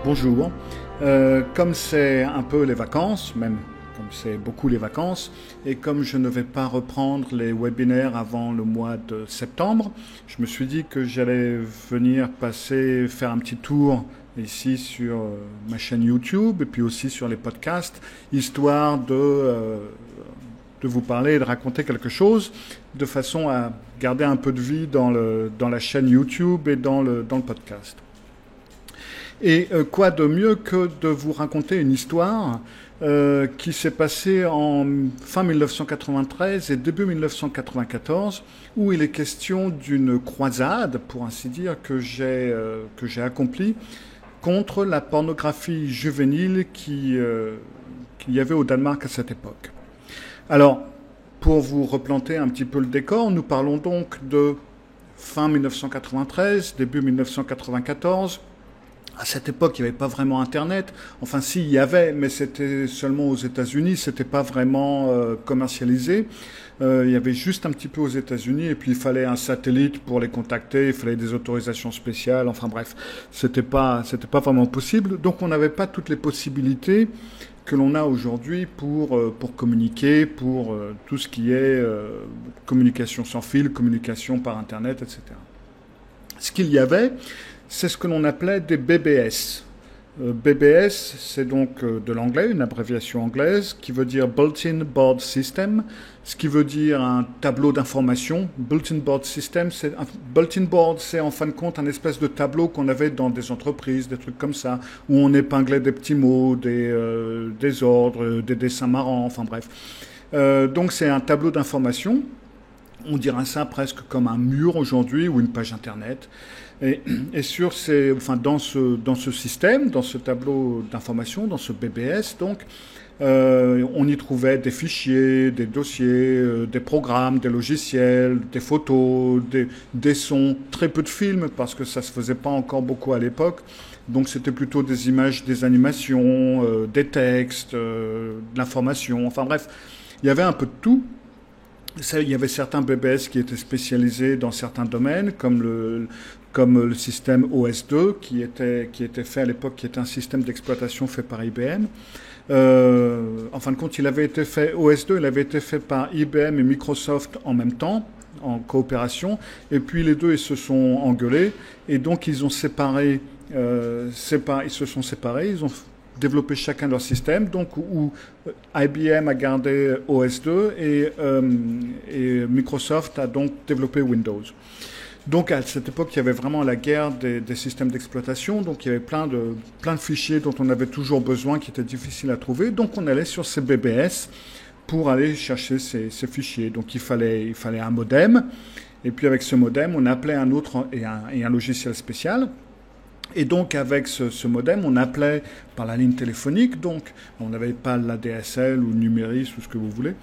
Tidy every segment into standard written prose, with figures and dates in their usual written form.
Bonjour. Comme c'est un peu les vacances, même comme c'est beaucoup les vacances, et comme je ne vais pas reprendre les webinaires avant le mois de septembre, je me suis dit que j'allais venir faire un petit tour ici sur ma chaîne YouTube et puis aussi sur les podcasts, histoire de vous parler et de raconter quelque chose de façon à garder un peu de vie dans la chaîne YouTube et dans le podcast. Et quoi de mieux que de vous raconter une histoire qui s'est passée en fin 1993 et début 1994, où il est question d'une croisade, pour ainsi dire, que j'ai accomplie contre la pornographie juvénile qu'il y avait au Danemark à cette époque. Alors, pour vous replanter un petit peu le décor, nous parlons donc de fin 1993, début 1994. À cette époque, il n'y avait pas vraiment Internet. Enfin, si, il y avait, mais c'était seulement aux États-Unis. C'était pas vraiment commercialisé. Il y avait juste un petit peu aux États-Unis. Et puis, il fallait un satellite pour les contacter. Il fallait des autorisations spéciales. Enfin, bref, c'était pas vraiment possible. Donc, on n'avait pas toutes les possibilités que l'on a aujourd'hui pour communiquer, pour tout ce qui est communication sans fil, communication par Internet, etc. Ce qu'il y avait, c'est ce que l'on appelait des BBS. BBS, c'est donc de l'anglais, une abréviation anglaise, qui veut dire Bulletin Board System, ce qui veut dire un tableau d'information. Bulletin Board System, Bulletin Board, c'est en fin de compte un espèce de tableau qu'on avait dans des entreprises, des trucs comme ça, où on épinglait des petits mots, des ordres, des dessins marrants, enfin bref. Donc c'est un tableau d'information. On dirait ça presque comme un mur aujourd'hui ou une page internet. Et dans ce système, dans ce tableau d'information, dans ce BBS, donc, on y trouvait des fichiers, des dossiers, des programmes, des logiciels, des photos, des sons, très peu de films parce que ça se faisait pas encore beaucoup à l'époque. Donc c'était plutôt des images, des animations, des textes, de l'information. Enfin bref, il y avait un peu de tout. Il y avait certains BBS qui étaient spécialisés dans certains domaines, comme le système OS2 qui était fait à l'époque, qui était un système d'exploitation fait par IBM. En fin de compte, OS2, il avait été fait par IBM et Microsoft en même temps, en coopération, et puis les deux ils se sont engueulés, et donc ils se sont séparés, ils ont développer chacun leur système, donc où IBM a gardé OS2 et Microsoft a donc développé Windows. Donc à cette époque, il y avait vraiment la guerre des systèmes d'exploitation, donc il y avait plein de fichiers dont on avait toujours besoin, qui étaient difficiles à trouver, donc on allait sur ces BBS pour aller chercher ces fichiers. Donc il fallait un modem, et puis avec ce modem, on appelait un autre et un logiciel spécial. Et donc, avec ce modem, on appelait par la ligne téléphonique. Donc, on n'avait pas l'ADSL ou le Numéris ou ce que vous voulez.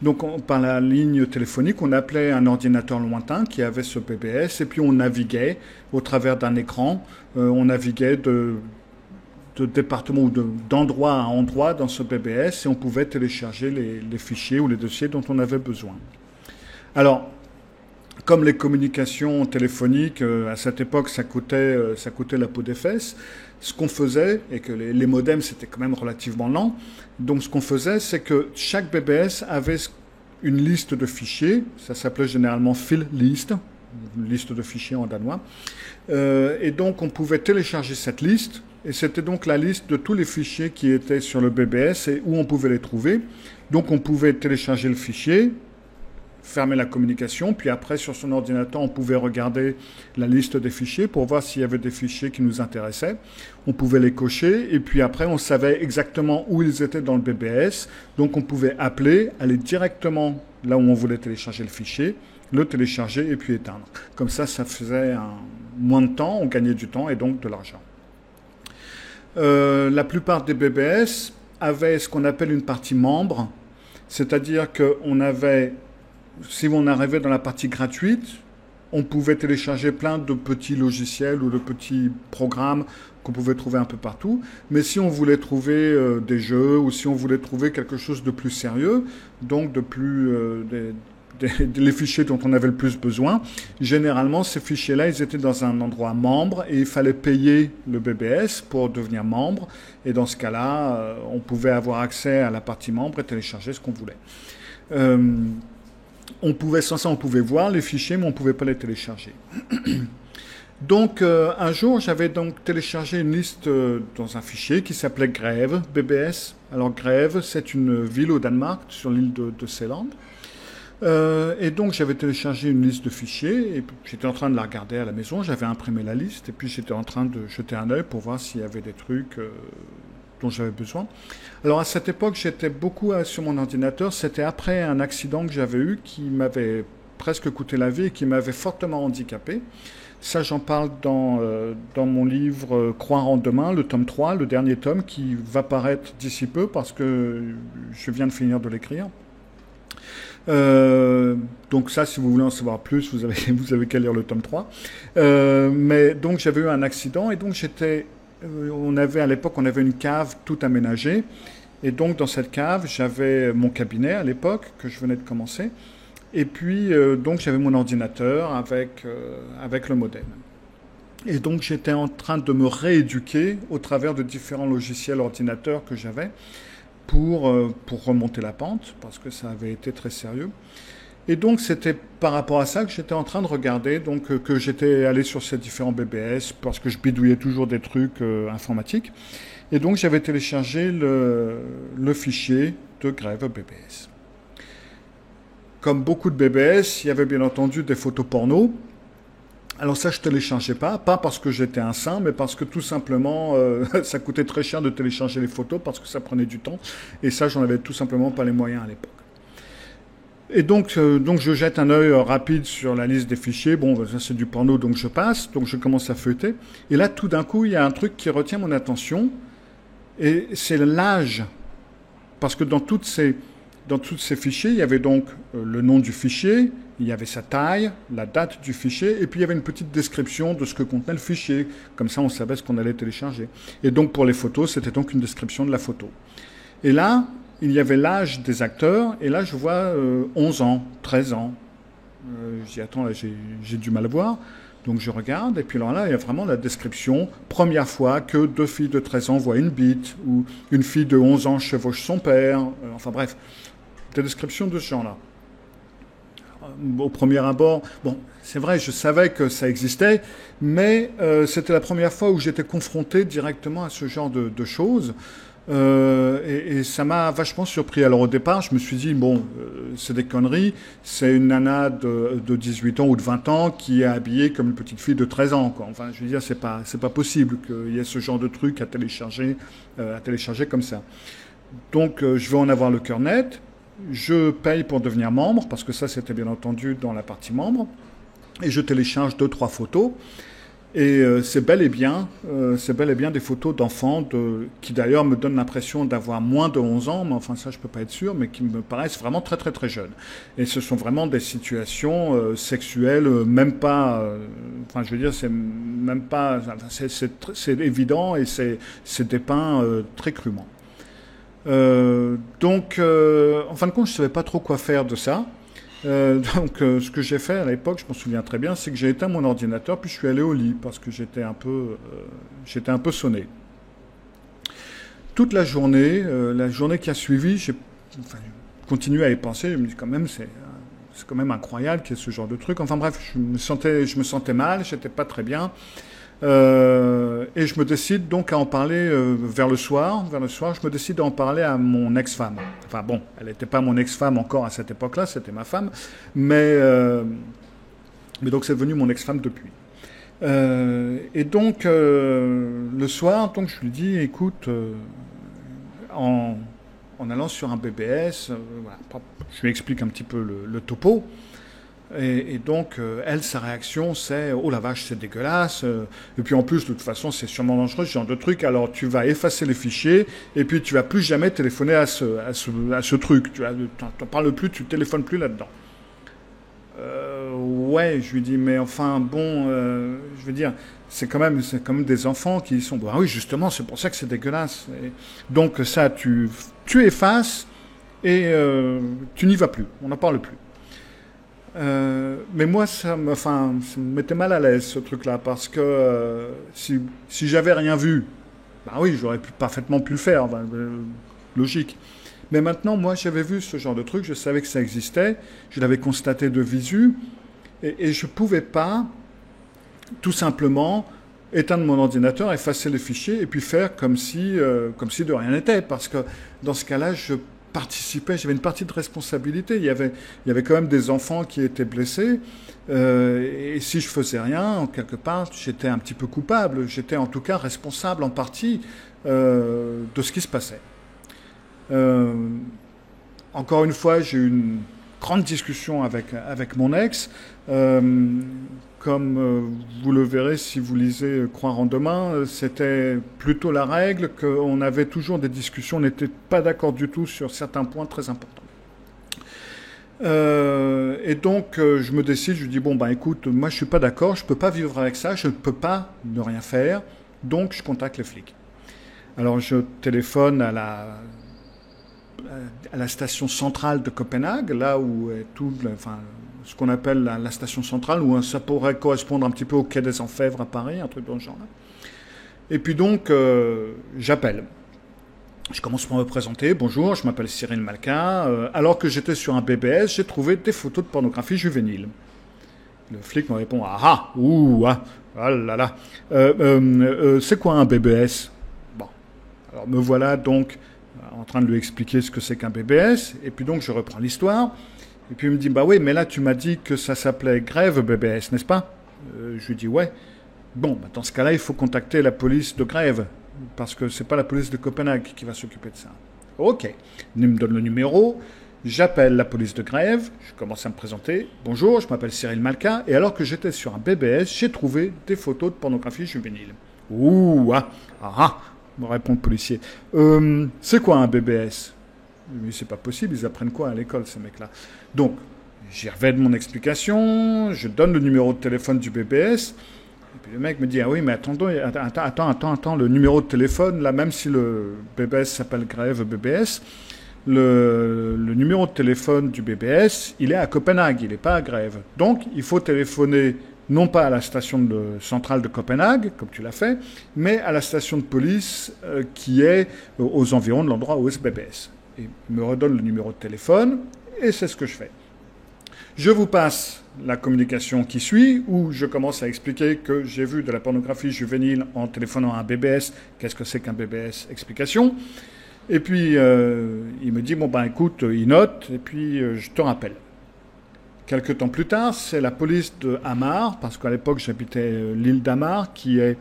Donc, par la ligne téléphonique, on appelait un ordinateur lointain qui avait ce BBS. Et puis, on naviguait au travers d'un écran. On naviguait de département ou d'endroit à endroit dans ce BBS. Et on pouvait télécharger les fichiers ou les dossiers dont on avait besoin. Alors, comme les communications téléphoniques, à cette époque, ça coûtait la peau des fesses. Ce qu'on faisait, et que les modems, c'était quand même relativement lent, donc ce qu'on faisait, c'est que chaque BBS avait une liste de fichiers, ça s'appelait généralement file list, une liste de fichiers en danois, et donc on pouvait télécharger cette liste, et c'était donc la liste de tous les fichiers qui étaient sur le BBS et où on pouvait les trouver. Donc on pouvait télécharger le fichier, fermer la communication, puis après sur son ordinateur on pouvait regarder la liste des fichiers pour voir s'il y avait des fichiers qui nous intéressaient. On pouvait les cocher et puis après on savait exactement où ils étaient dans le BBS, donc on pouvait aller directement là où on voulait télécharger le fichier, le télécharger et puis éteindre. Comme ça faisait moins de temps, on gagnait du temps et donc de l'argent. La plupart des BBS avaient ce qu'on appelle une partie membre, c'est-à-dire qu'on avait, si on arrivait dans la partie gratuite, on pouvait télécharger plein de petits logiciels ou de petits programmes qu'on pouvait trouver un peu partout. Mais si on voulait trouver des jeux ou si on voulait trouver quelque chose de plus sérieux, donc les fichiers dont on avait le plus besoin. Généralement, ces fichiers-là, ils étaient dans un endroit membre et il fallait payer le BBS pour devenir membre. Et dans ce cas-là, on pouvait avoir accès à la partie membre et télécharger ce qu'on voulait. Sans ça, on pouvait voir les fichiers, mais on ne pouvait pas les télécharger. Donc, un jour, j'avais donc téléchargé une liste dans un fichier qui s'appelait Greve, BBS. Alors, Greve, c'est une ville au Danemark, sur l'île de Seeland. Et donc, j'avais téléchargé une liste de fichiers, et j'étais en train de la regarder à la maison, j'avais imprimé la liste, et puis j'étais en train de jeter un œil pour voir s'il y avait des trucs dont j'avais besoin. Alors, à cette époque, j'étais beaucoup sur mon ordinateur. C'était après un accident que j'avais eu qui m'avait presque coûté la vie et qui m'avait fortement handicapé. Ça, j'en parle dans mon livre Croire en demain, le tome 3, le dernier tome, qui va paraître d'ici peu parce que je viens de finir de l'écrire. Donc ça, si vous voulez en savoir plus, vous avez qu'à lire le tome 3. Mais donc, j'avais eu un accident et donc à l'époque, on avait une cave toute aménagée. Et donc, dans cette cave, j'avais mon cabinet à l'époque, que je venais de commencer. Et puis, donc, j'avais mon ordinateur avec le modem. Et donc, j'étais en train de me rééduquer au travers de différents logiciels ordinateurs que j'avais pour remonter la pente, parce que ça avait été très sérieux. Et donc, c'était par rapport à ça que j'étais en train de regarder, donc que j'étais allé sur ces différents BBS, parce que je bidouillais toujours des trucs informatiques. Et donc, j'avais téléchargé le fichier de Greve BBS. Comme beaucoup de BBS, il y avait bien entendu des photos porno. Alors ça, je ne téléchargeais pas parce que j'étais un saint, mais parce que tout simplement, ça coûtait très cher de télécharger les photos, parce que ça prenait du temps. Et ça, j'en avais tout simplement pas les moyens à l'époque. Et donc je jette un œil rapide sur la liste des fichiers. Bon, ça c'est du porno, donc je passe. Donc je commence à feuilleter. Et là, tout d'un coup, il y a un truc qui retient mon attention. Et c'est l'âge. Parce que dans tous ces fichiers, il y avait donc le nom du fichier, il y avait sa taille, la date du fichier, et puis il y avait une petite description de ce que contenait le fichier. Comme ça, on savait ce qu'on allait télécharger. Et donc, pour les photos, c'était donc une description de la photo. Et là, il y avait l'âge des acteurs, et là, je vois 11 ans, 13 ans. Je dis, attends, là, j'ai du mal à voir. Donc, je regarde, et puis alors là, il y a vraiment la description. Première fois que 2 filles de 13 ans voient une bite, ou une fille de 11 ans chevauche son père. Enfin bref, des descriptions de ce genre-là. Au premier abord, bon, c'est vrai, je savais que ça existait, mais c'était la première fois où j'étais confronté directement à ce genre de choses. Et ça m'a vachement surpris. Alors au départ, je me suis dit, bon, c'est des conneries, c'est une nana de 18 ans ou de 20 ans qui est habillée comme une petite fille de 13 ans, quoi. Enfin, je veux dire, c'est pas possible qu'il y ait ce genre de truc à télécharger comme ça. Donc, je vais en avoir le cœur net. Je paye pour devenir membre, parce que ça, c'était bien entendu dans la partie membre. Et je télécharge 2-3 photos. Et c'est bel et bien des photos d'enfants qui d'ailleurs me donnent l'impression d'avoir moins de 11 ans, mais enfin ça je peux pas être sûr, mais qui me paraissent vraiment très très très jeunes. Et ce sont vraiment des situations sexuelles, même pas, enfin je veux dire c'est même pas, c'est évident et c'est dépeint très crûment. Donc en fin de compte je savais pas trop quoi faire de ça. Donc ce que j'ai fait à l'époque, je m'en souviens très bien, c'est que j'ai éteint mon ordinateur puis je suis allé au lit parce que j'étais un peu sonné. Toute la journée qui a suivi, j'ai continué à y penser. Je me dis quand même c'est quand même incroyable qu'il y ait ce genre de truc. Enfin bref, je me sentais mal, j'étais pas très bien. Et je me décide donc à en parler vers le soir. Vers le soir, je me décide à en parler à mon ex-femme. Enfin bon, elle n'était pas mon ex-femme encore à cette époque-là, c'était ma femme. Mais donc c'est devenu mon ex-femme depuis. Et donc le soir, donc je lui dis, écoute, en allant sur un BBS, voilà, je lui explique un petit peu le topo. Et donc, elle, sa réaction, c'est « Oh la vache, c'est dégueulasse !» Et puis en plus, de toute façon, c'est sûrement dangereux, ce genre de truc. Alors, tu vas effacer les fichiers et puis tu vas plus jamais téléphoner à ce truc. Tu n'en parles plus, tu téléphones plus là-dedans. Ouais, je lui dis, mais enfin, bon, je veux dire, c'est quand même des enfants qui sont... Ah oui, justement, c'est pour ça que c'est dégueulasse. Et donc, ça, tu effaces et tu n'y vas plus. On n'en parle plus. Mais moi, ça me mettait mal à l'aise, ce truc-là, parce que si j'avais rien vu, bah oui, j'aurais parfaitement pu le faire, logique. Mais maintenant, moi, j'avais vu ce genre de truc, je savais que ça existait, je l'avais constaté de visu, et je ne pouvais pas, tout simplement, éteindre mon ordinateur, effacer les fichiers, et puis faire comme si de rien n'était, parce que dans ce cas-là, je participais, j'avais une partie de responsabilité. Il y avait quand même des enfants qui étaient blessés. Et si je faisais rien, en quelque part, j'étais un petit peu coupable. J'étais en tout cas responsable en partie de ce qui se passait. Encore une fois, j'ai eu une grande discussion avec mon ex. Comme vous le verrez si vous lisez Croire en demain, c'était plutôt la règle qu'on avait toujours des discussions, on n'était pas d'accord du tout sur certains points très importants. Et donc je me décide, je dis bon ben écoute, moi je suis pas d'accord, je peux pas vivre avec ça, je ne peux pas ne rien faire, donc je contacte les flics. Alors je téléphone à la station centrale de Copenhague, là où est ce qu'on appelle la station centrale, où ça pourrait correspondre un petit peu au quai des Orfèvres à Paris, un truc dans ce genre-là. Et puis donc, j'appelle. Je commence par me présenter. Bonjour, je m'appelle Cyril Malka. Alors que j'étais sur un BBS, j'ai trouvé des photos de pornographie juvénile. Le flic me répond, ah, ouh, ah, ah là là. C'est quoi un BBS? Bon, alors me voilà donc en train de lui expliquer ce que c'est qu'un BBS. Et puis donc, je reprends l'histoire. Et puis il me dit, bah oui, mais là tu m'as dit que ça s'appelait Grève BBS, n'est-ce pas? Je lui dis, ouais. Bon, bah, dans ce cas-là, il faut contacter la police de Grève, parce que c'est pas la police de Copenhague qui va s'occuper de ça. Ok, il me donne le numéro, j'appelle la police de Grève, je commence à me présenter. Bonjour, je m'appelle Cyril Malka, et alors que j'étais sur un BBS, j'ai trouvé des photos de pornographie juvénile. Ouh, me répond le policier. C'est quoi un BBS? Mais c'est pas possible, ils apprennent quoi à l'école, ces mecs-là? Donc, j'y reviens de mon explication, je donne le numéro de téléphone du BBS, et puis le mec me dit, ah oui, mais attends, le numéro de téléphone, là, même si le BBS s'appelle Grève BBS, le numéro de téléphone du BBS, il est à Copenhague, il n'est pas à Grève. Donc, il faut téléphoner non pas à la station centrale de Copenhague, comme tu l'as fait, mais à la station de police qui est aux environs de l'endroit où est ce BBS. Il me redonne le numéro de téléphone, et c'est ce que je fais. Je vous passe la communication qui suit, où je commence à expliquer que j'ai vu de la pornographie juvénile en téléphonant à un BBS. Qu'est-ce que c'est qu'un BBS? Explication. Et puis, il me dit, bon ben écoute, il note, et puis je te rappelle. Quelques temps plus tard, c'est la police de Hamar, parce qu'à l'époque j'habitais l'île d'Hamar, qui est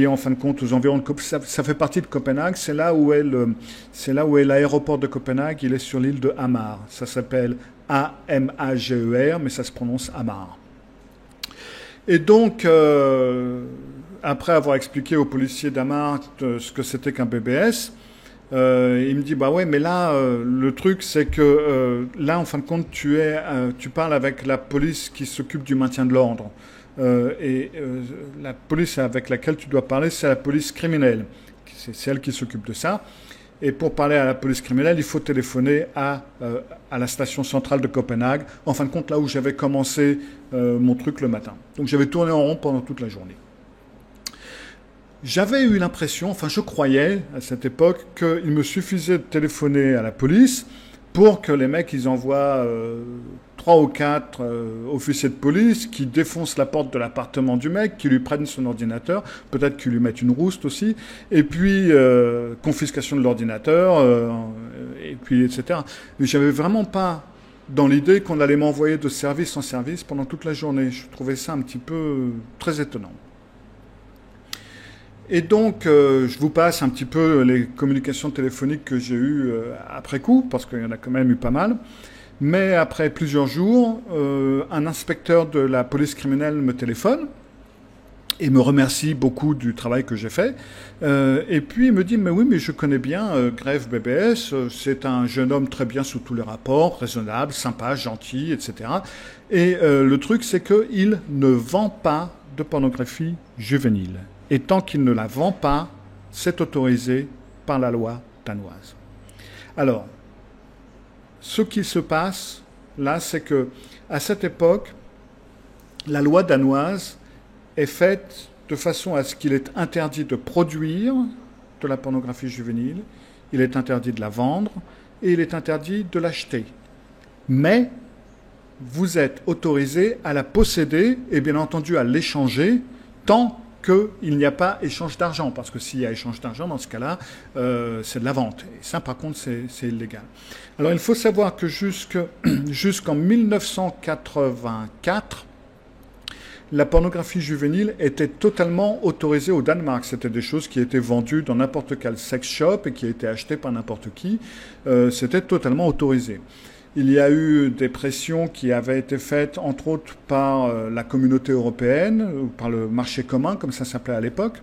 en fin de compte aux environs de Copenhague. Ça fait partie de Copenhague, c'est là où est l'aéroport de Copenhague, il est sur l'île de Hamar. Ça s'appelle A-M-A-G-E-R, mais ça se prononce Hamar. Et donc, après avoir expliqué aux policiers d'Hamar ce que c'était qu'un BBS, il me dit, bah ouais, mais là, le truc, c'est que là, en fin de compte, tu parles avec la police qui s'occupe du maintien de l'ordre. La police avec laquelle tu dois parler, c'est la police criminelle. C'est elle qui s'occupe de ça. Et pour parler à la police criminelle, il faut téléphoner à la station centrale de Copenhague. En fin de compte, là où j'avais commencé mon truc le matin. Donc j'avais tourné en rond pendant toute la journée. J'avais eu l'impression, enfin je croyais à cette époque, qu'il me suffisait de téléphoner à la police pour que les mecs, ils envoient 3 ou 4 officiers de police qui défoncent la porte de l'appartement du mec, qui lui prennent son ordinateur, peut-être qu'ils lui mettent une rouste aussi, et puis confiscation de l'ordinateur, et puis etc. Mais j'avais vraiment pas dans l'idée qu'on allait m'envoyer de service en service pendant toute la journée. Je trouvais ça un petit peu très étonnant. Et donc, je vous passe un petit peu les communications téléphoniques que j'ai eues après coup, parce qu'il y en a quand même eu pas mal. Mais après plusieurs jours, un inspecteur de la police criminelle me téléphone et me remercie beaucoup du travail que j'ai fait. Et puis il me dit, mais oui, mais je connais bien Grève BBS, c'est un jeune homme très bien sous tous les rapports, raisonnable, sympa, gentil, etc. Et le truc, c'est qu'il ne vend pas de pornographie juvénile. Et tant qu'il ne la vend pas, c'est autorisé par la loi danoise. Alors, ce qui se passe là, c'est que à cette époque, la loi danoise est faite de façon à ce qu'il est interdit de produire de la pornographie juvénile, il est interdit de la vendre et il est interdit de l'acheter. Mais vous êtes autorisé à la posséder et bien entendu à l'échanger tant qu'il n'y a pas échange d'argent. Parce que s'il y a échange d'argent, dans ce cas-là, c'est de la vente. Et ça, par contre, c'est illégal. Alors, il faut savoir que jusqu'en 1984, la pornographie juvénile était totalement autorisée au Danemark. C'était des choses qui étaient vendues dans n'importe quel sex shop et qui étaient achetées par n'importe qui. C'était totalement autorisé. Il y a eu des pressions qui avaient été faites, entre autres, par la communauté européenne, ou par le marché commun, comme ça s'appelait à l'époque,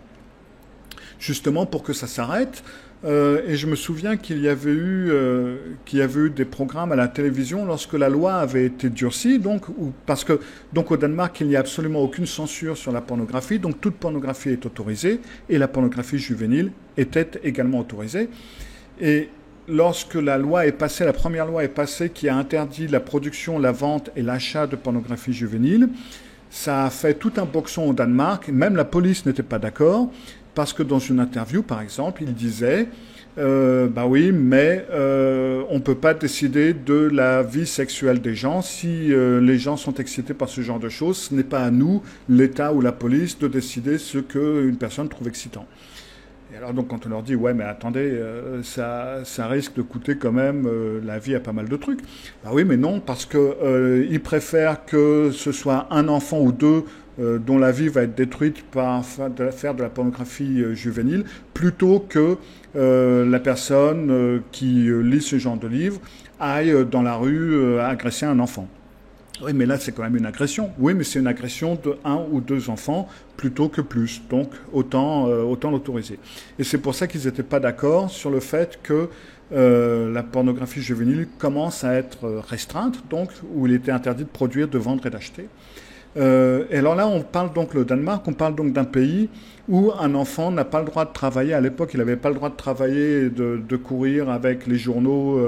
justement pour que ça s'arrête. Et je me souviens qu'il y avait eu des programmes à la télévision lorsque la loi avait été durcie, parce que au Danemark il n'y a absolument aucune censure sur la pornographie, donc toute pornographie est autorisée et la pornographie juvénile était également autorisée. Et lorsque la première loi est passée qui a interdit la production, la vente et l'achat de pornographie juvénile, ça a fait tout un boxon au Danemark, même la police n'était pas d'accord. Parce que dans une interview, par exemple, il disait bah oui, mais on ne peut pas décider de la vie sexuelle des gens. Si les gens sont excités par ce genre de choses, ce n'est pas à nous, l'État ou la police, de décider ce qu'une personne trouve excitant. Et alors donc quand on leur dit ouais mais attendez, ça risque de coûter quand même la vie à pas mal de trucs. Bah oui mais non, parce que ils préfèrent que ce soit un enfant ou deux dont la vie va être détruite par faire de la pornographie juvénile, plutôt que la personne qui lit ce genre de livre aille dans la rue agresser un enfant. Oui, mais là, c'est quand même une agression. Oui, mais c'est une agression de un ou deux enfants plutôt que plus. Donc, autant l'autoriser. Et c'est pour ça qu'ils n'étaient pas d'accord sur le fait que la pornographie juvénile commence à être restreinte, donc où il était interdit de produire, de vendre et d'acheter. Et alors là, on parle donc le Danemark, on parle donc d'un pays où un enfant n'a pas le droit de travailler. À l'époque, il n'avait pas le droit de travailler, de courir avec les journaux,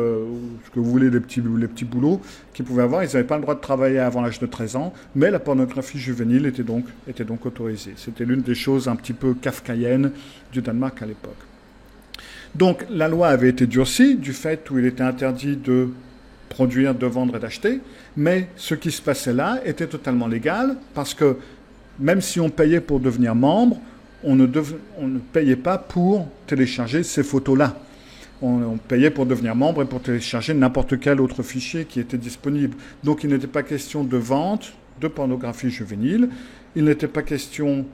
ce que vous voulez, les petits boulots qu'ils pouvaient avoir. Ils n'avaient pas le droit de travailler avant l'âge de 13 ans, mais la pornographie juvénile était donc autorisée. C'était l'une des choses un petit peu kafkaïennes du Danemark à l'époque. Donc la loi avait été durcie du fait où il était interdit de produire, de vendre et d'acheter, mais ce qui se passait là était totalement légal parce que même si on payait pour devenir membre, on ne payait pas pour télécharger ces photos-là. On payait pour devenir membre et pour télécharger n'importe quel autre fichier qui était disponible. Donc il n'était pas question de vente de pornographie juvénile, il n'était pas question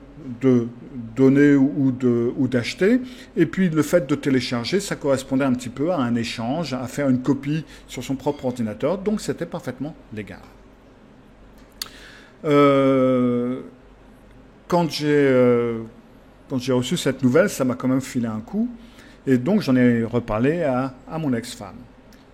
de donner ou d'acheter. Et puis le fait de télécharger, ça correspondait un petit peu à un échange, à faire une copie sur son propre ordinateur. Donc c'était parfaitement légal. Quand j'ai reçu cette nouvelle, ça m'a quand même filé un coup. Et donc j'en ai reparlé à mon ex-femme.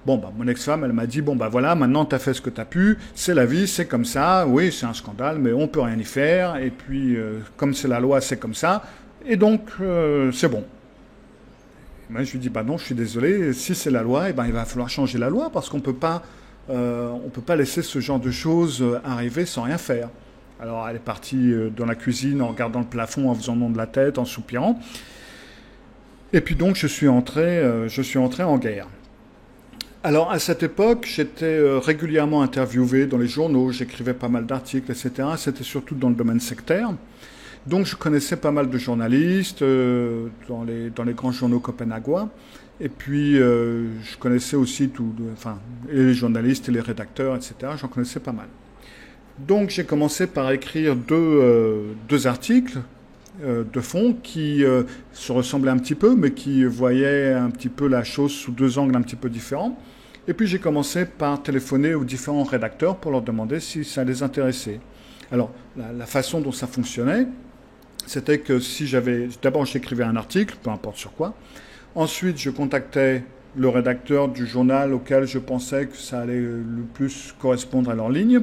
Bon, bah, mon ex-femme, elle m'a dit, bon, bah voilà, maintenant tu as fait ce que tu as pu, c'est la vie, c'est comme ça, oui, c'est un scandale, mais on peut rien y faire, et puis, comme c'est la loi, c'est comme ça, et donc, c'est bon. Et moi, je lui dis, bah non, je suis désolé, si c'est la loi, eh ben, il va falloir changer la loi, parce qu'on peut pas laisser ce genre de choses arriver sans rien faire. Alors, elle est partie dans la cuisine en regardant le plafond, en faisant nom de la tête, en soupirant. Et puis donc, je suis entré en guerre. Alors, à cette époque, j'étais régulièrement interviewé dans les journaux, j'écrivais pas mal d'articles, etc. C'était surtout dans le domaine sectaire. Donc, je connaissais pas mal de journalistes dans les grands journaux copenhaguois. Et puis, je connaissais aussi et les journalistes et les rédacteurs, etc. J'en connaissais pas mal. Donc, j'ai commencé par écrire deux articles de fond qui se ressemblaient un petit peu, mais qui voyaient un petit peu la chose sous deux angles un petit peu différents. Et puis j'ai commencé par téléphoner aux différents rédacteurs pour leur demander si ça les intéressait. Alors, la façon dont ça fonctionnait, c'était que d'abord j'écrivais un article, peu importe sur quoi. Ensuite, je contactais le rédacteur du journal auquel je pensais que ça allait le plus correspondre à leur ligne.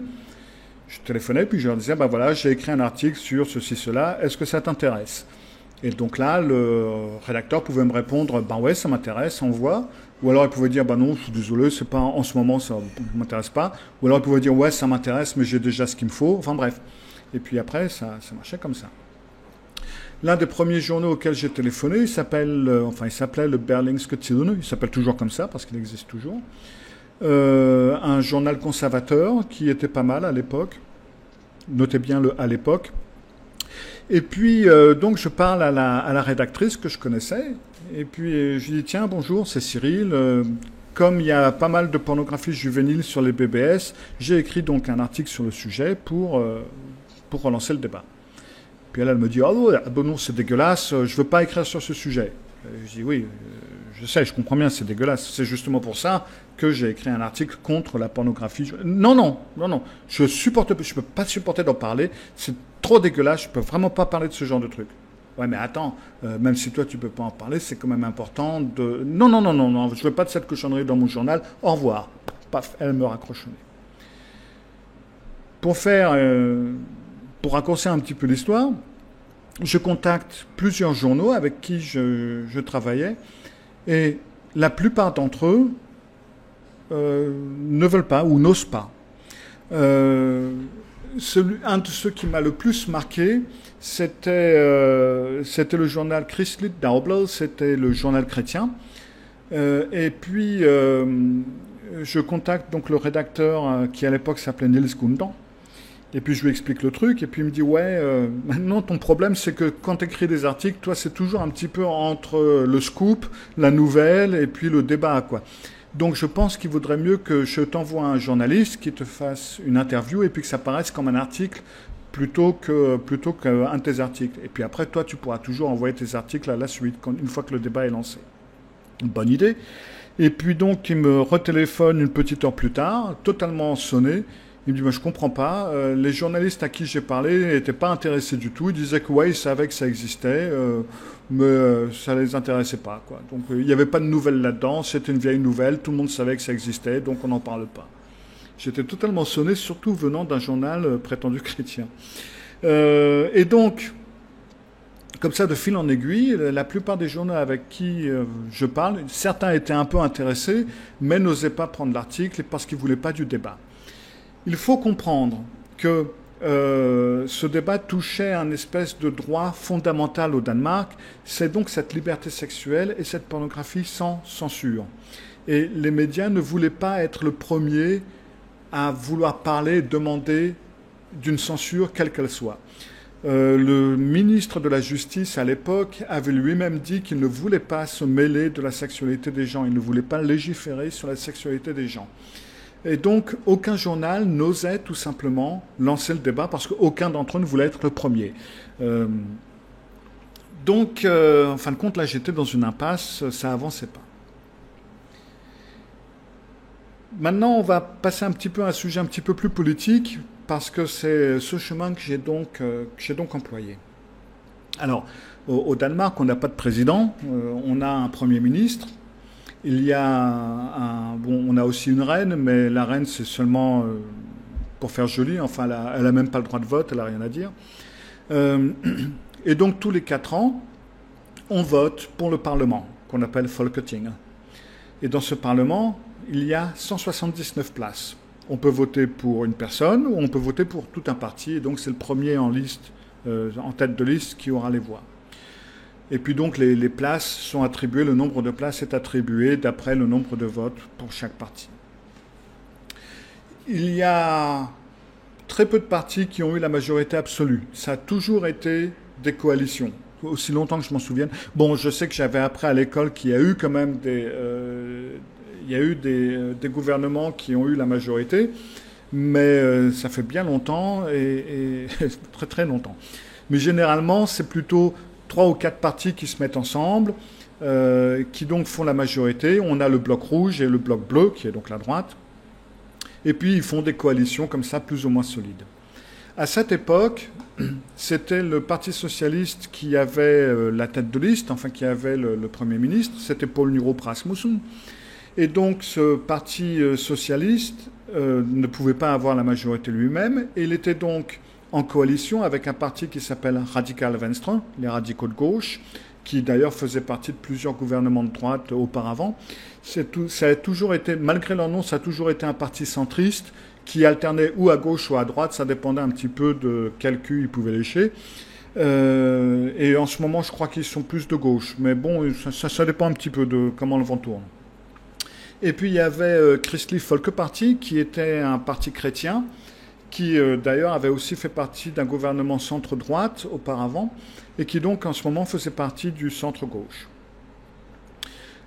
Je téléphonais, puis je leur disais, ben voilà, j'ai écrit un article sur ceci, cela, est-ce que ça t'intéresse ? Et donc là, le rédacteur pouvait me répondre, ben ouais, ça m'intéresse, envoie. Ou alors il pouvait dire, ben non, je suis désolé, c'est pas en ce moment, ça ne m'intéresse pas. Ou alors il pouvait dire, ouais, ça m'intéresse, mais j'ai déjà ce qu'il me faut. Enfin bref. Et puis après, ça marchait comme ça. L'un des premiers journaux auxquels j'ai téléphoné, il s'appelait le Berlingske Tidende. Il s'appelle toujours comme ça parce qu'il existe toujours. Un journal conservateur qui était pas mal à l'époque. Notez bien le à l'époque. Et puis, donc, je parle à la rédactrice que je connaissais. Et puis, je lui dis, tiens, bonjour, c'est Cyril. Comme il y a pas mal de pornographie juvénile sur les BBS, j'ai écrit donc un article sur le sujet pour relancer le débat. Puis elle me dit, oh non, c'est dégueulasse, je ne veux pas écrire sur ce sujet. Je dis, oui, je sais, je comprends bien, c'est dégueulasse. C'est justement pour ça que j'ai écrit un article contre la pornographie. Non, je ne peux pas supporter d'en parler, c'est trop dégueulasse, je ne peux vraiment pas parler de ce genre de truc. Ouais, mais attends, même si toi tu ne peux pas en parler, c'est quand même important de... Non, je ne veux pas de cette cochonnerie dans mon journal, au revoir. Paf, elle me raccroche au nez. Pour raccourcir un petit peu l'histoire, je contacte plusieurs journaux avec qui je travaillais et la plupart d'entre eux ne veulent pas ou n'osent pas. Un de ceux qui m'a le plus marqué, c'était le journal Christlich Dagblad, c'était le journal chrétien. Et puis, je contacte donc le rédacteur qui à l'époque s'appelait Nils Gundan. Et puis je lui explique le truc, et puis il me dit, ouais, maintenant ton problème c'est que quand tu écris des articles, toi c'est toujours un petit peu entre le scoop, la nouvelle, et puis le débat, quoi. Donc je pense qu'il vaudrait mieux que je t'envoie un journaliste qui te fasse une interview, et puis que ça paraisse comme un article, plutôt qu'un de tes articles. Et puis après, toi tu pourras toujours envoyer tes articles à la suite, une fois que le débat est lancé. Une bonne idée. Et puis donc il me retéléphone une petite heure plus tard, totalement sonné. Il me dit, je comprends pas, les journalistes à qui j'ai parlé n'étaient pas intéressés du tout. Ils disaient que ouais, ils savaient que ça existait, mais ça les intéressait pas, quoi. Donc il n'y avait pas de nouvelles là-dedans, c'était une vieille nouvelle, tout le monde savait que ça existait, donc on n'en parle pas. J'étais totalement sonné, surtout venant d'un journal prétendu chrétien. Et donc, comme ça, de fil en aiguille, la plupart des journaux avec qui je parle, certains étaient un peu intéressés, mais n'osaient pas prendre l'article parce qu'ils ne voulaient pas du débat. Il faut comprendre que ce débat touchait un espèce de droit fondamental au Danemark, c'est donc cette liberté sexuelle et cette pornographie sans censure. Et les médias ne voulaient pas être le premier à vouloir parler, demander d'une censure quelle qu'elle soit. Le ministre de la Justice à l'époque avait lui-même dit qu'il ne voulait pas se mêler de la sexualité des gens, il ne voulait pas légiférer sur la sexualité des gens. Et donc, aucun journal n'osait tout simplement lancer le débat parce qu'aucun d'entre eux ne voulait être le premier. Donc, en fin de compte, là, j'étais dans une impasse, ça avançait pas. Maintenant, on va passer un petit peu à un sujet un petit peu plus politique parce que c'est ce chemin que j'ai donc employé. Alors, au Danemark, on n'a pas de président, on a un Premier ministre. Il y a on a aussi une reine, mais la reine, c'est seulement pour faire joli. Enfin, elle a même pas le droit de vote, elle a rien à dire. Et donc, tous les 4 ans, on vote pour le Parlement, qu'on appelle Folketing. Et dans ce Parlement, il y a 179 places. On peut voter pour une personne ou on peut voter pour tout un parti. Et donc, c'est le premier en tête de liste qui aura les voix. Et puis donc les places sont attribuées, le nombre de places est attribué d'après le nombre de votes pour chaque parti. Il y a très peu de partis qui ont eu la majorité absolue. Ça a toujours été des coalitions, aussi longtemps que je m'en souvienne. Bon, je sais que j'avais appris à l'école qu'il y a eu quand même des gouvernements qui ont eu la majorité, mais ça fait bien longtemps et très très longtemps. Mais généralement, c'est plutôt 3 ou 4 partis qui se mettent ensemble, qui donc font la majorité. On a le bloc rouge et le bloc bleu, qui est donc la droite. Et puis, ils font des coalitions comme ça, plus ou moins solides. À cette époque, c'était le Parti socialiste qui avait la tête de liste, enfin qui avait le Premier ministre, c'était Poul Nyrup Rasmussen. Et donc, ce Parti socialiste ne pouvait pas avoir la majorité lui-même, et il était donc en coalition avec un parti qui s'appelle Radical Venstre, les radicaux de gauche, qui d'ailleurs faisait partie de plusieurs gouvernements de droite auparavant. Ça a toujours été, malgré leur nom, ça a toujours été un parti centriste qui alternait ou à gauche ou à droite, ça dépendait un petit peu de quel cul ils pouvaient lécher. Et en ce moment, je crois qu'ils sont plus de gauche. Mais bon, ça dépend un petit peu de comment le vent tourne. Et puis il y avait Christlich Folkeparti, qui était un parti chrétien, qui d'ailleurs avait aussi fait partie d'un gouvernement centre-droite auparavant, et qui donc en ce moment faisait partie du centre-gauche.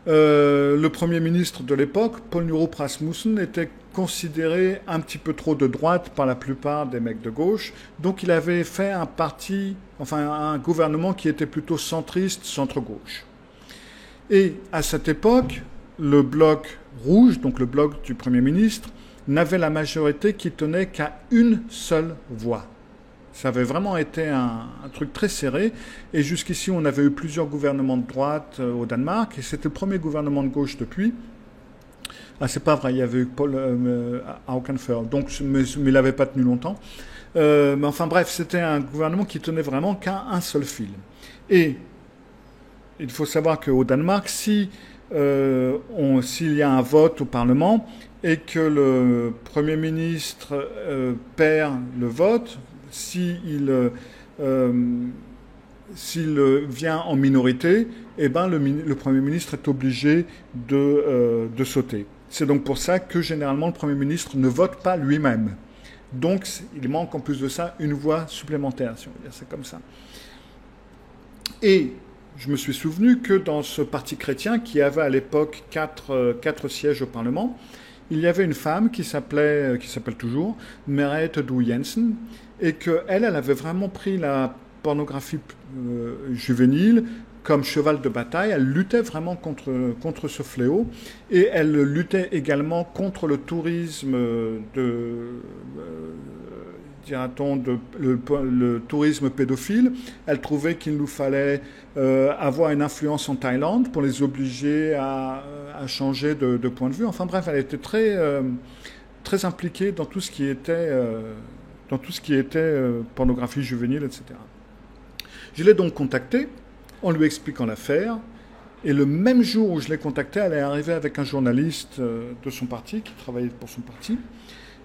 Le Premier ministre de l'époque, Poul Nyrup Rasmussen, était considéré un petit peu trop de droite par la plupart des mecs de gauche, donc il avait fait un gouvernement qui était plutôt centriste, centre-gauche. Et à cette époque, le bloc rouge, donc le bloc du Premier ministre, n'avait la majorité qui tenait qu'à une seule voix. Ça avait vraiment été un truc très serré. Et jusqu'ici, on avait eu plusieurs gouvernements de droite au Danemark. Et c'était le premier gouvernement de gauche depuis. Ah, c'est pas vrai, il y avait eu Paul Aukenfer. Donc, mais il n'avait pas tenu longtemps. Mais enfin bref, c'était un gouvernement qui tenait vraiment qu'à un seul fil. Et il faut savoir qu'au Danemark, s'il y a un vote au Parlement et que le Premier ministre perd le vote, s'il vient en minorité, eh ben le Premier ministre est obligé de sauter. C'est donc pour ça que généralement le Premier ministre ne vote pas lui-même. Donc il manque en plus de ça une voix supplémentaire, si on veut dire c'est comme ça. Et je me suis souvenu que dans ce parti chrétien, qui avait à l'époque 4 sièges au Parlement, il y avait une femme qui s'appelle toujours Merete Due Jensen, et qu'elle avait vraiment pris la pornographie juvénile comme cheval de bataille. Elle luttait vraiment contre ce fléau, et elle luttait également contre le tourisme le tourisme pédophile. Elle trouvait qu'il nous fallait avoir une influence en Thaïlande pour les obliger à changer de point de vue. Enfin bref, elle était très impliquée dans tout ce qui était pornographie juvénile, etc. Je l'ai donc contactée en lui expliquant l'affaire. Et le même jour où je l'ai contactée, elle est arrivée avec un journaliste de son parti, qui travaillait pour son parti.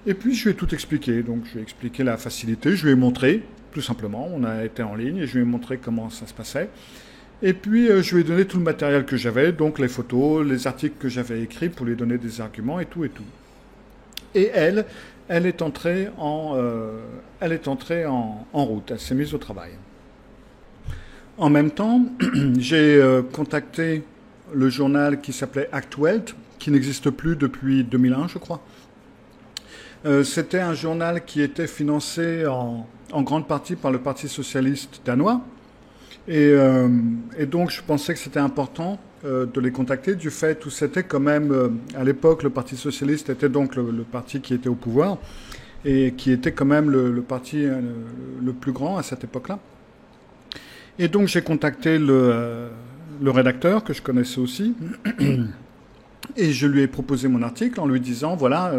Et puis je lui ai tout expliqué. Donc je lui ai expliqué la facilité, je lui ai montré, tout simplement. On a été en ligne et je lui ai montré comment ça se passait. Et puis je lui ai donné tout le matériel que j'avais, donc les photos, les articles que j'avais écrits pour lui donner des arguments et tout et tout. Et elle est entrée en route, elle s'est mise au travail. En même temps, j'ai contacté le journal qui s'appelait Actuelt, qui n'existe plus depuis 2001, je crois. C'était un journal qui était financé en grande partie par le Parti socialiste danois. Et donc, je pensais que c'était important de les contacter, du fait où c'était quand même, à l'époque, le Parti socialiste était donc le parti qui était au pouvoir, et qui était quand même le parti le plus grand à cette époque-là. Et donc, j'ai contacté le rédacteur, que je connaissais aussi, et je lui ai proposé mon article en lui disant, voilà,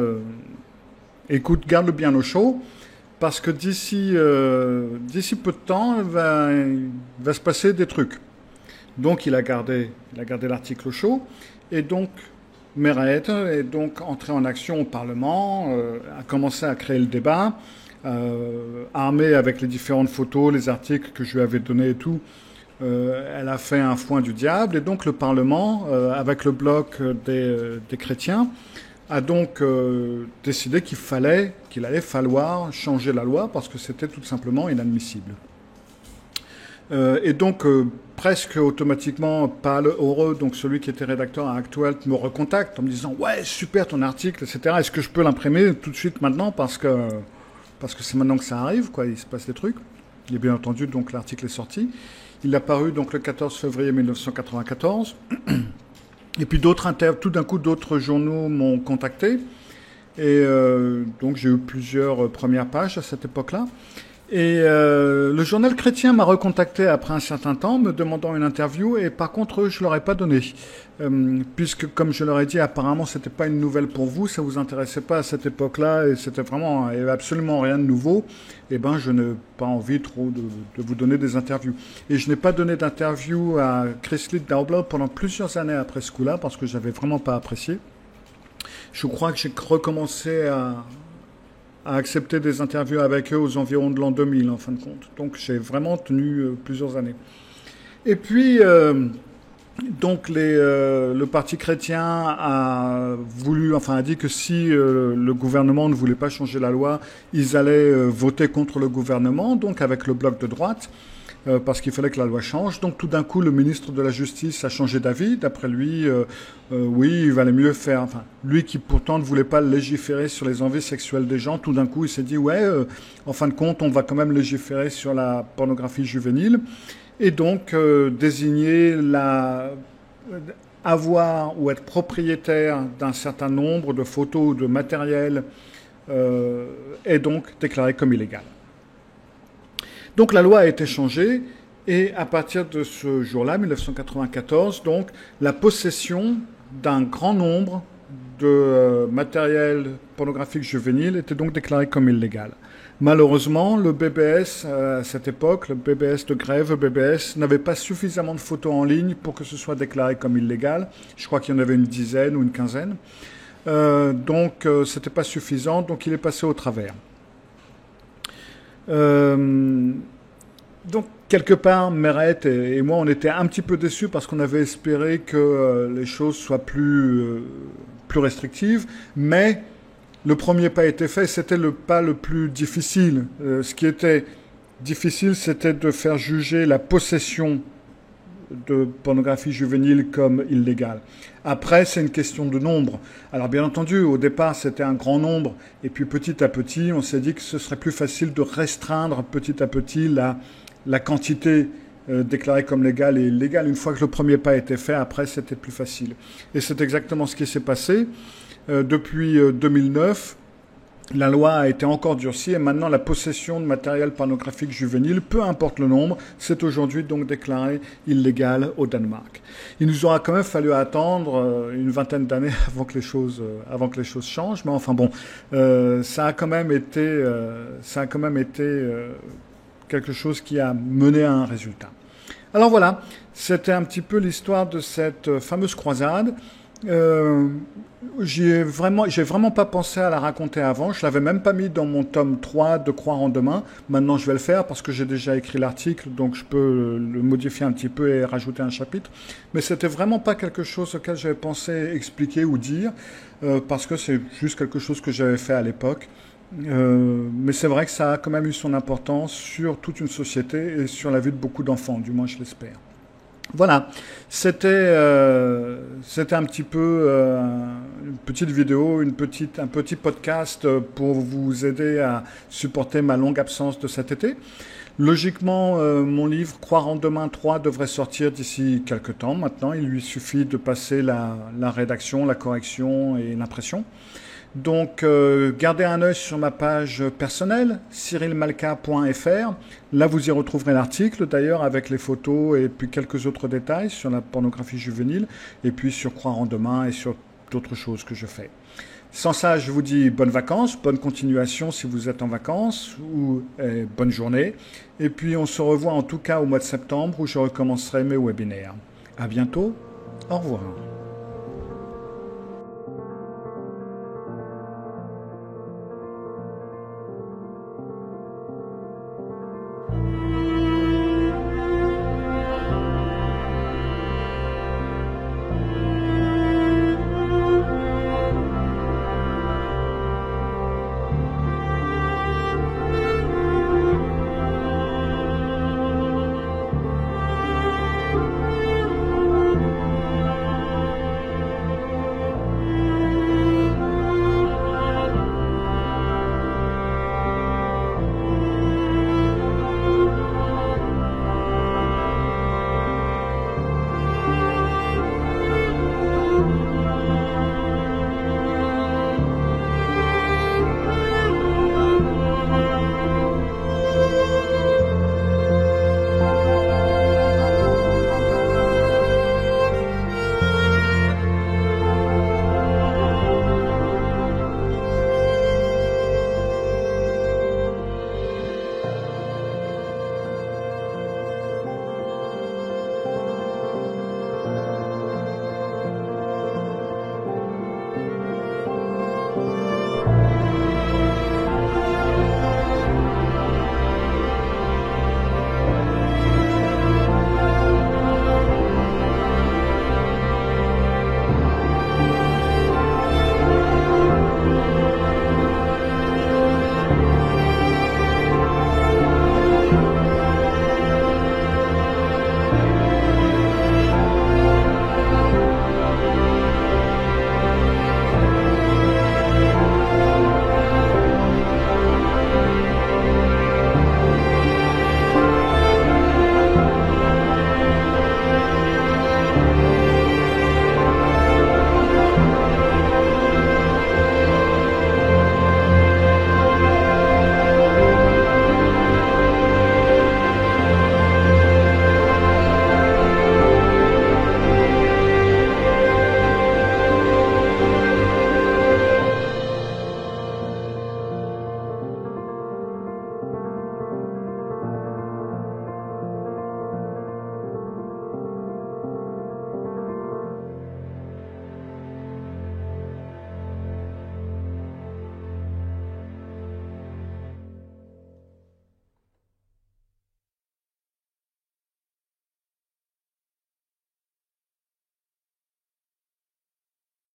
écoute, garde-le bien au chaud, parce que d'ici peu de temps, il va se passer des trucs. Donc, il a gardé l'article au chaud, et donc, Merete est donc entré en action au Parlement, a commencé à créer le débat, armée avec les différentes photos, les articles que je lui avais donnés et tout. Elle a fait un foin du diable, et donc le Parlement, avec le bloc des chrétiens, a donc décidé qu'il allait falloir changer la loi, parce que c'était tout simplement inadmissible. Et donc, presque automatiquement, pas heureux, donc celui qui était rédacteur à Actuelt me recontacte en me disant « Ouais, super ton article, etc. Est-ce que je peux l'imprimer tout de suite maintenant, parce que c'est maintenant que ça arrive, quoi, il se passe des trucs. » Et bien entendu, donc l'article est sorti. Il a paru donc le 14 février 1994. Et puis tout d'un coup, d'autres journaux m'ont contacté. Et donc j'ai eu plusieurs premières pages à cette époque-là. Et le journal chrétien m'a recontacté après un certain temps, me demandant une interview, et par contre, je leur ai pas donné. Puisque, comme je leur ai dit, apparemment, c'était pas une nouvelle pour vous, ça vous intéressait pas à cette époque-là, et c'était vraiment, il y avait absolument rien de nouveau. Eh ben, je n'ai pas envie trop de vous donner des interviews. Et je n'ai pas donné d'interview à Christlieb Daubler pendant plusieurs années après ce coup-là, parce que j'avais vraiment pas apprécié. Je crois que j'ai recommencé à accepter des interviews avec eux aux environs de l'an 2000, en fin de compte. Donc, j'ai vraiment tenu plusieurs années. Et puis, donc le Parti chrétien a voulu, enfin a dit que si le gouvernement ne voulait pas changer la loi, ils allaient voter contre le gouvernement, donc avec le bloc de droite, parce qu'il fallait que la loi change. Donc tout d'un coup, le ministre de la Justice a changé d'avis. D'après lui, oui, il valait mieux faire... Enfin, lui qui pourtant ne voulait pas légiférer sur les envies sexuelles des gens, tout d'un coup, il s'est dit, ouais, en fin de compte, on va quand même légiférer sur la pornographie juvénile. Et donc, désigner avoir ou être propriétaire d'un certain nombre de photos ou de matériel est donc déclaré comme illégal. Donc la loi a été changée et à partir de ce jour-là, 1994, donc la possession d'un grand nombre de matériel pornographique juvénile était donc déclarée comme illégal. Malheureusement, le BBS, à cette époque, le BBS de grève, le BBS, n'avait pas suffisamment de photos en ligne pour que ce soit déclaré comme illégal. Je crois qu'il y en avait une dizaine ou une quinzaine. Donc, c'était pas suffisant, donc il est passé au travers. Donc, quelque part, Meret et moi, on était un petit peu déçus parce qu'on avait espéré que les choses soient plus restrictives, mais le premier pas était fait, c'était le pas le plus difficile. Ce qui était difficile, c'était de faire juger la possession de pornographie juvénile comme illégale. Après, c'est une question de nombre. Alors bien entendu, au départ, c'était un grand nombre, et puis petit à petit, on s'est dit que ce serait plus facile de restreindre petit à petit la quantité déclarée comme légale et illégale. Une fois que le premier pas était fait, après, c'était plus facile. Et c'est exactement ce qui s'est passé. Depuis 2009, la loi a été encore durcie et maintenant la possession de matériel pornographique juvénile, peu importe le nombre, c'est aujourd'hui donc déclaré illégal au Danemark. Il nous aura quand même fallu attendre une vingtaine d'années avant que les choses changent, mais enfin bon, ça a quand même été quelque chose qui a mené à un résultat. Alors voilà, c'était un petit peu l'histoire de cette fameuse croisade. J'ai vraiment pas pensé à la raconter avant. Je l'avais même pas mis dans mon tome 3 de Croire en demain. Maintenant, je vais le faire parce que j'ai déjà écrit l'article, donc je peux le modifier un petit peu et rajouter un chapitre. Mais c'était vraiment pas quelque chose auquel j'avais pensé expliquer ou dire, parce que c'est juste quelque chose que j'avais fait à l'époque. Mais c'est vrai que ça a quand même eu son importance sur toute une société et sur la vie de beaucoup d'enfants, du moins je l'espère. Voilà, c'était un petit peu une petite vidéo, un petit podcast pour vous aider à supporter ma longue absence de cet été. Logiquement, mon livre Croire en demain 3 devrait sortir d'ici quelques temps maintenant. Il lui suffit de passer la rédaction, la correction et l'impression. Donc, gardez un œil sur ma page personnelle, cyrilmalka.fr. Là, vous y retrouverez l'article, d'ailleurs, avec les photos et puis quelques autres détails sur la pornographie juvénile, et puis sur Croire en demain et sur d'autres choses que je fais. Sans ça, je vous dis bonnes vacances, bonne continuation si vous êtes en vacances, ou bonne journée. Et puis, on se revoit en tout cas au mois de septembre où je recommencerai mes webinaires. À bientôt, au revoir.